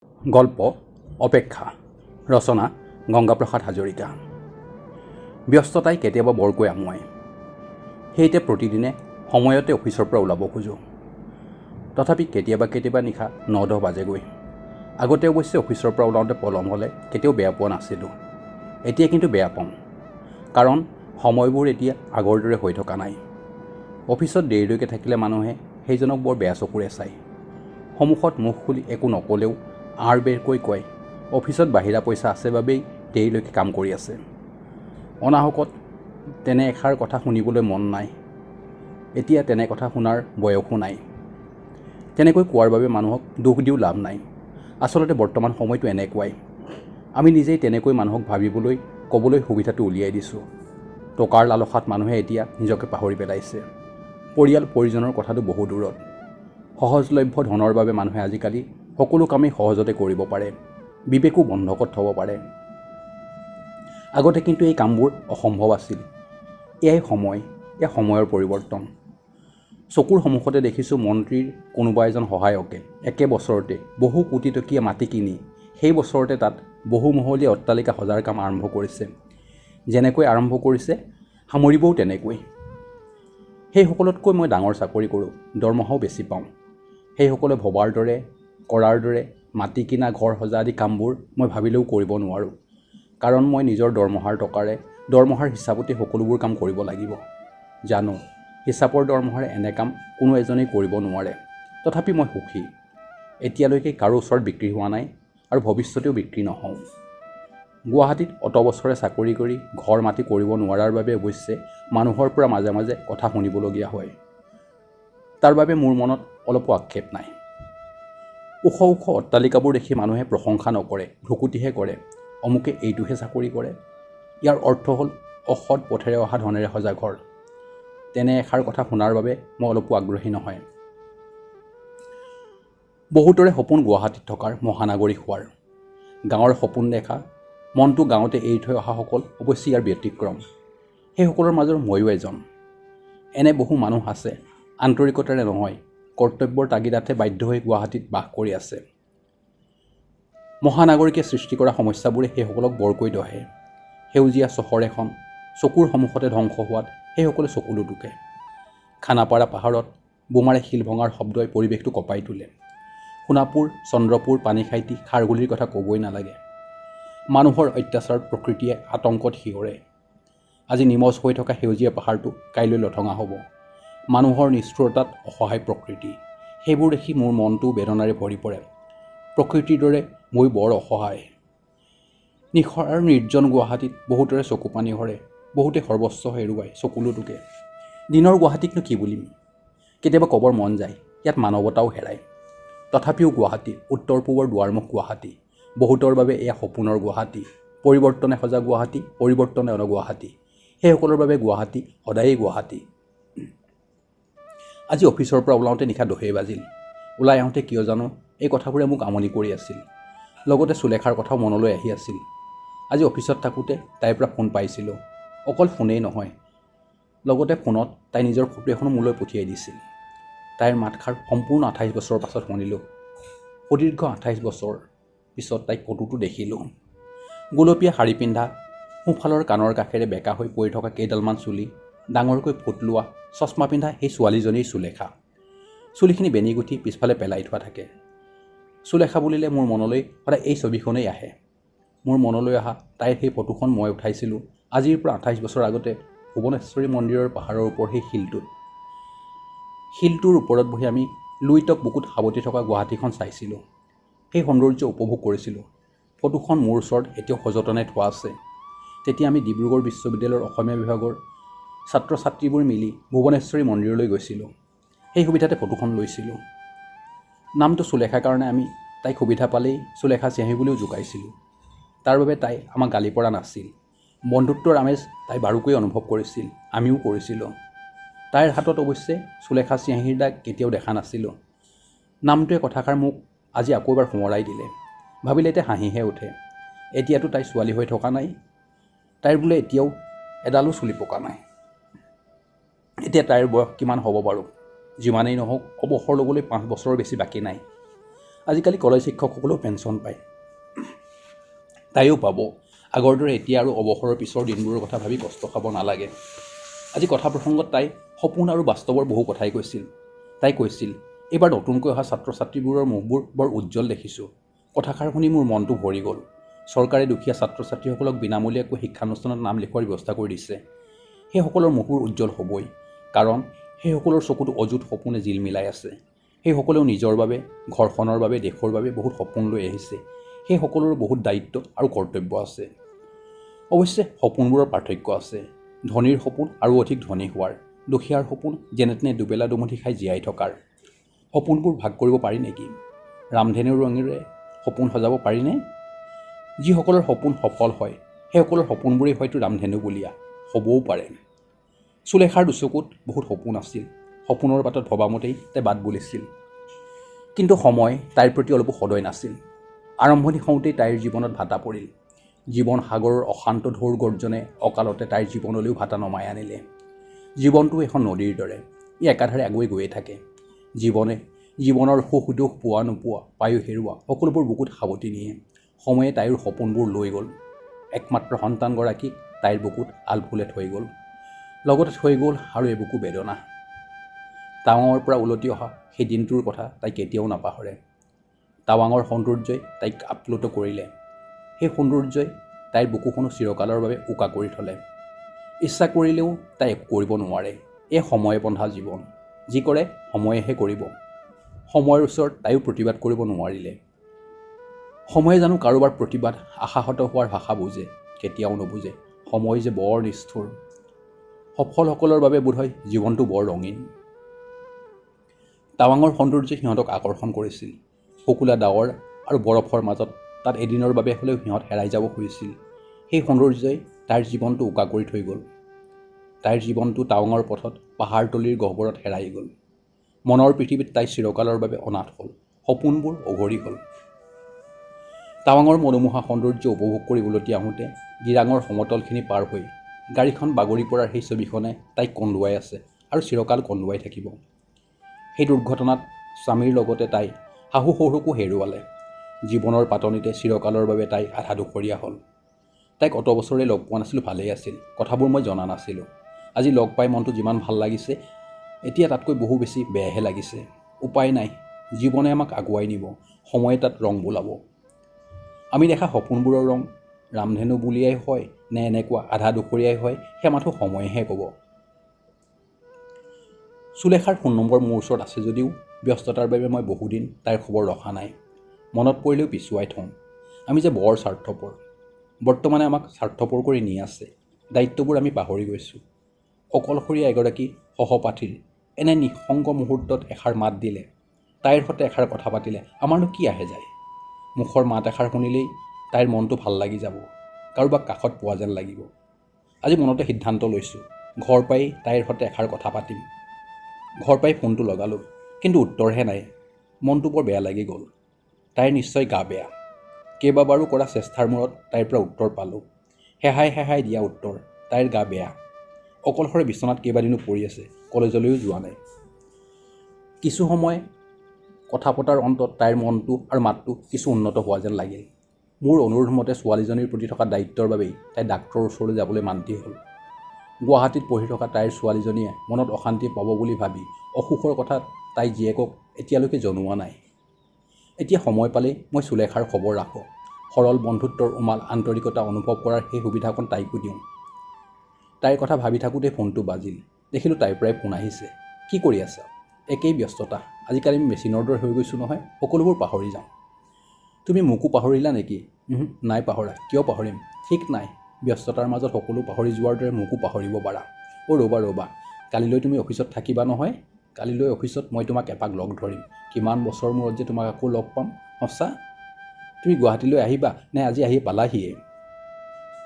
গল্প অপেক্ষা ৰচনা গংগা প্ৰসাদ হাজৰিকা। ব্যস্ততাই কেতিয়াবা বৰকৈ আমুৱায়। সেইতে প্ৰতিদিনে সময়তে অফিচৰ পৰা ওলাব খোজোঁ। তথাপি কেতিয়াবা নিশা 9-10 বাজেগৈ। আগতে অৱশ্যে অফিচৰ পৰা ওলাওঁতে পলম হ'লে কেতিয়াও বেয়া পোৱা নাছিলোঁ। এতিয়া কিন্তু বেয়া পাওঁ, কাৰণ সময়বোৰ এতিয়া আগৰ দৰে হৈ থকা নাই। অফিচত দেৰিলৈকে থাকিলে মানুহে সেইজনক বৰ বেয়া চকুৰে চায়। সন্মুখত মুখ খুলি একো নক'লেও আৰ-বেৰকৈ কয়, অফিচত বাহিৰা পইচা আছে বাবেই দেৰিলৈকে কাম কৰি আছে। অনাহকত তেনে এষাৰ কথা শুনিবলৈ মন নাই। এতিয়া তেনে কথা শুনাৰ বয়সো নাই। তেনেকৈ কোৱাৰ বাবে মানুহক দোষ দিও লাভ নাই। আচলতে বৰ্তমান সময়টো এনেকুৱাই। আমি নিজেই তেনেকৈ মানুহক ভাবিবলৈ ক'বলৈ সুবিধাটো উলিয়াই দিছোঁ। টকাৰ লালসাত মানুহে এতিয়া নিজকে পাহৰি পেলাইছে। পৰিয়াল পৰিজনৰ কথাটো বহু দূৰত। সহজলভ্য ধনৰ বাবে মানুহে আজিকালি সকলো কামেই সহজতে কৰিব পাৰে, বিবেকো বন্ধকত থ'ব পাৰে। আগতে কিন্তু এই কামবোৰ অসম্ভৱ আছিল। এয়া সময়ৰ পৰিৱৰ্তন। চকুৰ সন্মুখতে দেখিছোঁ মন্ত্ৰীৰ কোনোবা এজন সহায়কে একে বছৰতে বহু কোটি টকীয়া মাটি কিনি সেই বছৰতে তাত বহুমহলীয়া অট্টালিকা সজাৰ কাম আৰম্ভ কৰিছে। যেনেকৈ আৰম্ভ কৰিছে সামৰিবও তেনেকৈ। সেইসকলতকৈ মই ডাঙৰ চাকৰি কৰোঁ, দৰমহাও বেছি পাওঁ। সেইসকলে ভবাৰ দৰে কৰাৰ দৰে মাটি কিনা ঘৰ সজা আদি কামবোৰ মই ভাবিলেও কৰিব নোৱাৰোঁ। কাৰণ মই নিজৰ দৰমহাৰ হিচাপতে সকলোবোৰ কাম কৰিব লাগিব। জানো হিচাপৰ দৰমহাৰে এনে কাম কোনো এজনেই কৰিব নোৱাৰে। তথাপি মই সুখী। এতিয়ালৈকে কাৰো ওচৰত বিক্ৰী হোৱা নাই আৰু ভৱিষ্যতেও বিক্ৰী নহওঁ। গুৱাহাটীত অত বছৰে চাকৰি কৰি ঘৰ মাটি কৰিব নোৱাৰাৰ বাবে অৱশ্যে মানুহৰ পৰা মাজে মাজে কথা শুনিবলগীয়া হয়। তাৰ বাবে মোৰ মনত অলপো আক্ষেপ নাই। ওখ অট্টালিকাবোৰ দেখি মানুহে প্ৰশংসা নকৰে, ভ্ৰুকুটিহে কৰে। অমুকে এইটোহে চাকৰি কৰে। ইয়াৰ অৰ্থ হ'ল অসৎ পথেৰে অহা ধনেৰে সজা ঘৰ। তেনে এষাৰ কথা শুনাৰ বাবে মই অলপো আগ্ৰহী নহয়। বহুতৰে সপোন গুৱাহাটীত থকাৰ, মহানগৰী হোৱাৰ। গাঁৱৰ সপোন দেখা, মনটো গাঁৱতে এৰি থৈ অহাসকল অৱশ্যে ইয়াৰ ব্যতিক্ৰম। সেইসকলৰ মাজৰ ময়ো এজন। এনে বহু মানুহ আছে, আন্তৰিকতাৰে নহয়, কৰ্তব্যৰ তাগিদাতহে বাধ্য হৈ গুৱাহাটীত বাস কৰি আছে। মহানগৰীকে সৃষ্টি কৰা সমস্যাবোৰে সেইসকলক বৰকৈ দহে। সেউজীয়া চহৰ এখন চকুৰ সন্মুখতে ধ্বংস হোৱাত সেইসকলে চকু নুটুকে। খানাপাৰা পাহাৰত বোমাৰে শিল ভঙাৰ শব্দই পৰিৱেশটো কঁপাই তোলে। সোণাপুৰ, চন্দ্ৰপুৰ, পানীখাইটি, খাৰগুলিৰ কথা ক'বই নালাগে। মানুহৰ অত্যাচাৰত প্ৰকৃতিয়ে আতংকত শিয়ৰে। আজি নিমজ হৈ থকা সেউজীয়া পাহাৰটো কাইলৈ লঠঙা হ'ব। মানুহৰ নিষ্ঠুৰতাত অসহায় প্ৰকৃতি। সেইবোৰ দেখি মোৰ মনটো বেদনাৰে ভৰি পৰে। প্ৰকৃতিৰ দৰে মই বৰ অসহায়। নিশৰ আৰু নিৰ্জন গুৱাহাটীত বহুতৰে চকু পানী সৰে, বহুতে সৰ্বস্ব হেৰুৱাই চকু নুটুকে। দিনৰ গুৱাহাটীকনো কি বুলিম? কেতিয়াবা ক'বৰ মন যায়, ইয়াত মানৱতাও হেৰায়। তথাপিও গুৱাহাটী, উত্তৰ পূবৰ দুৱাৰমুখ গুৱাহাটী। বহুতৰ বাবে এয়া সপোনৰ গুৱাহাটী, পৰিৱৰ্তনে সজা গুৱাহাটী, পৰিৱৰ্তনে অনা গুৱাহাটী। সেইসকলৰ বাবে গুৱাহাটী সদায়েই গুৱাহাটী। আজি অফিচৰ পৰা ওলাওঁতে নিশা 10 বাজিল। ওলাই আহোঁতে কিয় জানো এই কথাবোৰে মোক আমনি কৰি আছিল। লগতে সুলেখাৰ কথাও মনলৈ আহি আছিল। আজি অফিচত থাকোঁতে তাইৰ পৰা ফোন পাইছিলোঁ। অকল ফোনেই নহয়, লগতে ফোনত তাই নিজৰ ফটো এখনো মোলৈ পঠিয়াই দিছিল। তাইৰ মাতষাৰ সম্পূৰ্ণ 28 বছৰৰ পাছত শুনিলোঁ। সুদীৰ্ঘ 28 বছৰ পিছত তাইক ফটোটো দেখিলোঁ। গোলপীয়া শাৰী পিন্ধা, সোঁফালৰ কাণৰ কাষেৰে বেকা হৈ পৰি থকা কেইডালমান চুলি, ডাঙৰকৈ ফুট লোৱা, চশমা পিন্ধা সেই ছোৱালীজনীৰ সুলেখা। চুলিখিনি বেনি গুঠি পিছফালে পেলাই থোৱা থাকে। সুলেখা বুলিলে মোৰ মনলৈ সদায় এই ছবিখনেই আহে। মোৰ মনলৈ অহা তাইৰ সেই ফটোখন মই উঠাইছিলোঁ আজিৰ পৰা 28 বছৰ আগতে ভুৱনেশ্বৰী মন্দিৰৰ পাহাৰৰ ওপৰ সেই শিলটোত। শিলটোৰ ওপৰত বহি আমি লুইতক বুকুত সাৱটি থকা গুৱাহাটীখন চাইছিলোঁ। সেই সৌন্দৰ্য উপভোগ কৰিছিলোঁ। ফটোখন মোৰ ওচৰত এতিয়াও সযতনে থোৱা আছে। তেতিয়া আমি ডিব্ৰুগড় বিশ্ববিদ্যালয়ৰ অসমীয়া বিভাগৰ ছাত্ৰ ছাত্ৰীবোৰ মিলি ভুৱনেশ্বৰী মন্দিৰলৈ গৈছিলোঁ। সেই সুবিধাতে ফটোখন লৈছিলোঁ। নামটো সুলেখাৰ কাৰণে আমি তাইক সুবিধা পালেই সুলেখা চিঞাহী বুলিও জোকাইছিলোঁ। তাৰ বাবে তাই আমাক গালি পৰা নাছিল। বন্ধুত্বৰ আমেজ তাই বাৰুকৈ অনুভৱ কৰিছিল, আমিও কৰিছিলোঁ। তাইৰ হাতত অৱশ্যে সুলেখা চিঞাহীৰ দাগ কেতিয়াও দেখা নাছিলোঁ। নামটোৱে কথাষাৰ মোক আজি আকৌ এবাৰ সোঁৱৰাই দিলে। ভাবিলে এতিয়া হাঁহিহে উঠে। এতিয়াতো তাই ছোৱালী হৈ থকা নাই। তাইৰ বোলে এতিয়াও এডালো চুলি পকা নাই। এতিয়া তাইৰ বয়স কিমান হ'ব বাৰু? যিমানেই নহওক অৱসৰ ল'বলৈ 5 বছৰৰ বেছি বাকী নাই। আজিকালি কলেজ শিক্ষকসকলেও পেঞ্চন পায়, তাইও পাব। আগৰ দৰে এতিয়া আৰু অৱসৰৰ পিছৰ দিনবোৰৰ কথা ভাবি কষ্ট খাব নালাগে। আজি কথা প্ৰসংগত তাই সপোন আৰু বাস্তৱৰ বহু কথাই কৈছিল। তাই কৈছিল, এইবাৰ নতুনকৈ অহা ছাত্ৰ ছাত্ৰীবোৰৰ মুখবোৰ বৰ উজ্জ্বল দেখিছোঁ। কথাষাৰ শুনি মোৰ মনটো ভৰি গ'ল। চৰকাৰে দুখীয়া ছাত্ৰ ছাত্ৰীসকলক বিনামূলীয়াকৈ শিক্ষানুষ্ঠানত নাম লিখোৱাৰ ব্যৱস্থা কৰি দিছে। সেইসকলৰ মুখবোৰ উজ্জ্বল হ'বই, কাৰণ সেইসকলৰ চকুতো অযুত সপোনে জিল মিলাই আছে। সেইসকলেও নিজৰ বাবে, ঘৰখনৰ বাবে, দেশৰ বাবে বহুত সপোন লৈ আহিছে। সেইসকলৰো বহুত দায়িত্ব আৰু কৰ্তব্য আছে। অৱশ্যে সপোনবোৰৰ পাৰ্থক্য আছে। ধনীৰ সপোন আৰু অধিক ধনী হোৱাৰ, দুখীয়াৰ সপোন যেনে তেনে দুবেলা দুমুঠি খাই জীয়াই থকাৰ। সপোনবোৰ ভাগ কৰিব পাৰি নেকি? ৰামধেনুৰ ৰঙেৰে সপোন সজাব পাৰিনে? যিসকলৰ সপোন সফল হয়, সেইসকলৰ সপোনবোৰেই হয়তো ৰামধেনু বুলিয়া হ'বও পাৰে। সুলেখাৰ দুচকুত বহুত সপোন আছিল। সপোনৰ বাটত ভবামতেই তাই বাট বুলিছিল। কিন্তু সময় তাইৰ প্ৰতি অলপো সদয় নাছিল। আৰম্ভণি হওঁতেই তাইৰ জীৱনত ভাটা পৰিল। জীৱন সাগৰৰ অশান্ত ঢৌৰ গৰ্জনে অকালতে তাইৰ জীৱনলৈও ভাটা নমাই আনিলে। জীৱনটো এখন নদীৰ দৰে, ই একাধাৰে আগুৱাই গৈয়ে থাকে। জীৱনৰ সুখ দুখ পোৱা নোপোৱা, পায়ো হেৰুৱা, সকলোবোৰ বুকুত সাৱটি নিয়ে। সময়ে তাইৰ সপোনবোৰ লৈ গ'ল। একমাত্ৰ সন্তানগৰাকীক তাইৰ বুকুত আলফুলে থৈ গ'ল। লগতে থৈ গ'ল আৰু এবুকু বেদনা। টাৱাঙৰ পৰা উলটি অহা সেই দিনটোৰ কথা তাই কেতিয়াও নাপাহৰে। টাৱাঙৰ সৌন্দৰ্যই তাইক আপ্লুত কৰিলে। সেই সৌন্দৰ্যই তাইৰ বুকুখনো চিৰকালৰ বাবে উকা কৰি থ'লে। ইচ্ছা কৰিলেও তাই একো কৰিব নোৱাৰে। এই সময়ে বন্ধা জীৱন। যি কৰে সময়েহে কৰিব। সময়ৰ ওচৰত তাইও প্ৰতিবাদ কৰিব নোৱাৰিলে। সময়ে জানো কাৰোবাৰ প্ৰতিবাদ, আশাহত হোৱাৰ ভাষা বুজে? কেতিয়াও নুবুজে। সময় যে বৰ নিষ্ঠুৰ। সফলসকলৰ বাবে বোধহয় জীৱনটো বৰ ৰঙীন। টাৱাঙৰ সৌন্দৰ্যই সিহঁতক আকৰ্ষণ কৰিছিল। শুকুলা ডাৱৰ আৰু বৰফৰ মাজত তাত এদিনৰ বাবে হ'লেও সিহঁত হেৰাই যাব খুজিছিল। সেই সৌন্দৰ্যই তাইৰ জীৱনটো উকা কৰি থৈ গ'ল। তাইৰ জীৱনটো টাৱাঙৰ পথত পাহাৰতলিৰ গহ্বৰত হেৰাই গ'ল। মনৰ পৃথিৱীত তাই চিৰকালৰ বাবে অনাথ হ'ল। সপোনবোৰ অঘৰী হ'ল। টাৱাঙৰ মনোমোহা সৌন্দৰ্য উপভোগ কৰি উলটি আহোঁতে দিৰাঙৰ সমতলখিনি পাৰ হৈ গাড়ীখন বাগৰি পৰাৰ সেই ছবিখনে তাইক কন্দুৱাই আছে আৰু চিৰকাল কন্দুৱাই থাকিব। সেই দুৰ্ঘটনাত স্বামীৰ লগতে তাই শাহু শহুৰকো হেৰুৱালে। জীৱনৰ পাতনিতে চিৰকালৰ বাবে তাই আধা দুখৰীয়া হ'ল। তাইক অত বছৰে লগ পোৱা নাছিলোঁ, ভালেই আছিল। কথাবোৰ মই জনা নাছিলোঁ। আজি লগ পাই মনটো যিমান ভাল লাগিছে, এতিয়া তাতকৈ বহু বেছি বেয়াহে লাগিছে। উপায় নাই, জীৱনে আমাক আগুৱাই নিব, সময়ে তাত ৰং বোলাব। আমি দেখা সপোনবোৰৰ ৰং ৰামধেনু বুলিয়াই হয় নে এনেকুৱা আধা দুখৰীয়াই হয়, সেয়া মাথো সময়েহে ক'ব। সুলেখাৰ ফোন নম্বৰ মোৰ ওচৰত আছে যদিও ব্যস্ততাৰ বাবে মই বহুদিন তাইৰ খবৰ ৰখা নাই। মনত পৰিলেও পিছুৱাই থওঁ। আমি যে বৰ স্বাৰ্থপৰ। বৰ্তমানে আমাক স্বাৰ্থপৰ কৰি নি আছে। দায়িত্ববোৰ আমি পাহৰি গৈছোঁ। অকলশৰীয়া এগৰাকী সহপাঠীৰ এনে নিঃসংগ মুহূৰ্তত এষাৰ মাত দিলে, তাইৰ সৈতে এষাৰ কথা পাতিলে আমাৰনো কি আহে যায়? মুখৰ মাত এষাৰ শুনিলেই তাইৰ মনটো ভাল লাগি যাব। কাৰোবাক কাষত পোৱা যেন লাগিব। আজি মনতে সিদ্ধান্ত লৈছোঁ, ঘৰ পাই তাইৰ সৈতে এষাৰ কথা পাতিম। ঘৰ পাই ফোনটো লগালোঁ, কিন্তু উত্তৰহে নাই। মনটো বৰ বেয়া লাগি গ'ল। তাইৰ নিশ্চয় গা বেয়া। কেইবাবাৰো কৰা চেষ্টাৰ মূৰত তাইৰ পৰা উত্তৰ পালোঁ। হেহাই দিয়া উত্তৰ, তাইৰ গা বেয়া। অকলশৰে বিচনাত কেইবাদিনো পৰি আছে, কলেজলৈও যোৱা নাই। কিছু সময় কথা পতাৰ অন্তত তাইৰ মনটো আৰু মাতটো কিছু উন্নত হোৱা যেন লাগিল। মোৰ অনুৰোধ মতে ছোৱালীজনীৰ প্ৰতি থকা দায়িত্বৰ বাবেই তাই ডাক্তৰৰ ওচৰলৈ যাবলৈ মান্তি হ'ল। গুৱাহাটীত পঢ়ি থকা তাইৰ ছোৱালীজনীয়ে মনত অশান্তি পাব বুলি ভাবি অসুখৰ কথা তাই জীয়েকক এতিয়ালৈকে জনোৱা নাই। এতিয়া সময় পালেই মই সুলেখাৰ খবৰ ৰাখোঁ। সৰল বন্ধুত্বৰ উমাল আন্তৰিকতা অনুভৱ কৰাৰ সেই সুবিধাকণ তাইকো দিওঁ। তাইৰ কথা ভাবি থাকোঁতেই ফোনটো বাজিল। দেখিলোঁ তাইৰ পৰাই ফোন আহিছে। কি কৰি আছা? একেই ব্যস্ততা। আজিকালি আমি মেচিনৰ দৰে হৈ গৈছোঁ নহয়, সকলোবোৰ পাহৰি যাওঁ। তুমি মোকো পাহৰিলা নেকি? নাই পাহৰা। কিয় পাহৰিম? ঠিক নাই। ব্যস্ততাৰ মাজত সকলো পাহৰি যোৱাৰ দৰে মোকো পাহৰিব পাৰা। ৰ'বা, কালিলৈ তুমি অফিচত থাকিবা নহয়? কালিলৈ অফিচত মই তোমাক এপাক লগ ধৰিম। কিমান বছৰ মূৰত যে তোমাক আকৌ লগ পাম। সঁচা? তুমি গুৱাহাটীলৈ আহিবা নে আজি আহি পালাহিয়ে?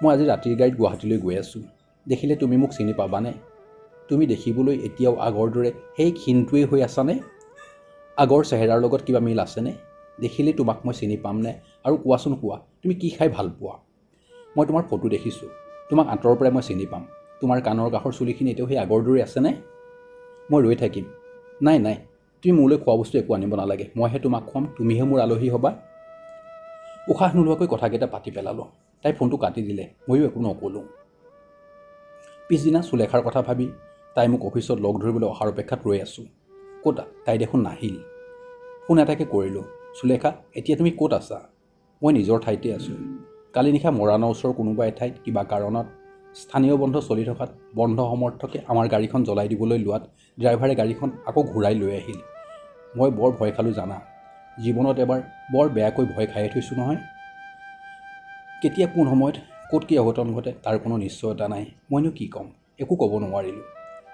মই আজি ৰাতিৰ গাড়ীত গুৱাহাটীলৈ গৈ আছোঁ। দেখিলে তুমি মোক চিনি পাবানে? তুমি দেখিবলৈ এতিয়াও আগৰ দৰে সেই ক্ষীণটোৱেই হৈ আছানে? আগৰ চেহেৰাৰ লগত কিবা মিল আছেনে? দেখিলে তোমাক মই চিনি পামনে? আৰু কোৱাচোন কোৱা, তুমি কি খাই ভাল পোৱা? মই তোমাৰ ফটো দেখিছোঁ। তোমাক আঁতৰৰ পৰাই মই চিনি পাম। তোমাৰ কাণৰ কাষৰ চুলিখিনি এতিয়াও সেই আগৰ দৰে আছেনে? মই ৰৈ থাকিম। নাই, তুমি মোলৈ খোৱা বস্তু একো আনিব নালাগে, মইহে তোমাক খুৱাম, তুমিহে মোৰ আলহী হ'বা। উশাহ নোলোৱাকৈ কথাকেইটা পাতি পেলালোঁ। তাই ফোনটো কাটি দিলে, ময়ো একো নক'লোঁ। পিছদিনা সুলেখাৰ কথা ভাবি তাই মোক অফিচত লগ ধৰিবলৈ অহাৰ অপেক্ষাত ৰৈ আছোঁ। ক'ত তাই দেখোন নাহিল। ফোন এটাকে কৰিলোঁ, সুলেখা এতিয়া তুমি ক'ত আছা? মই নিজৰ ঠাইতে আছোঁ। কালি নিশা মৰাণৰ ওচৰৰ কোনোবা এঠাইত কিবা কাৰণত স্থানীয় বন্ধ চলি থকাত বন্ধ সমৰ্থকে আমাৰ গাড়ীখন জ্বলাই দিবলৈ লোৱাত ড্ৰাইভাৰে গাড়ীখন আকৌ ঘূৰাই লৈ আহিল। মই বৰ ভয় খালোঁ জানা। জীৱনত এবাৰ বৰ বেয়াকৈ ভয় খাই থৈছোঁ নহয়। কেতিয়া কোন সময়ত ক'ত কি অঘটন ঘটে তাৰ কোনো নিশ্চয়তা নাই। মইনো কি ক'ম, একো ক'ব নোৱাৰিলোঁ।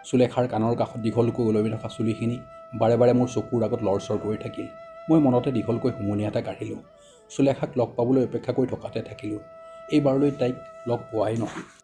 সুলেখাৰ কাণৰ কাষত দীঘলকৈ ওলমি থকা চুলিখিনি বাৰে বাৰে মোৰ চকুৰ আগত লৰচৰ কৰি থাকিল। মই মনতে দীঘলকৈ হুমুনিয়া এটা কাঢ়িলোঁ। সুলেখাক লগ পাবলৈ অপেক্ষা কৰি থকাতে থাকিলোঁ। এইবাৰলৈ তাইক লগ পোৱাই নহয়।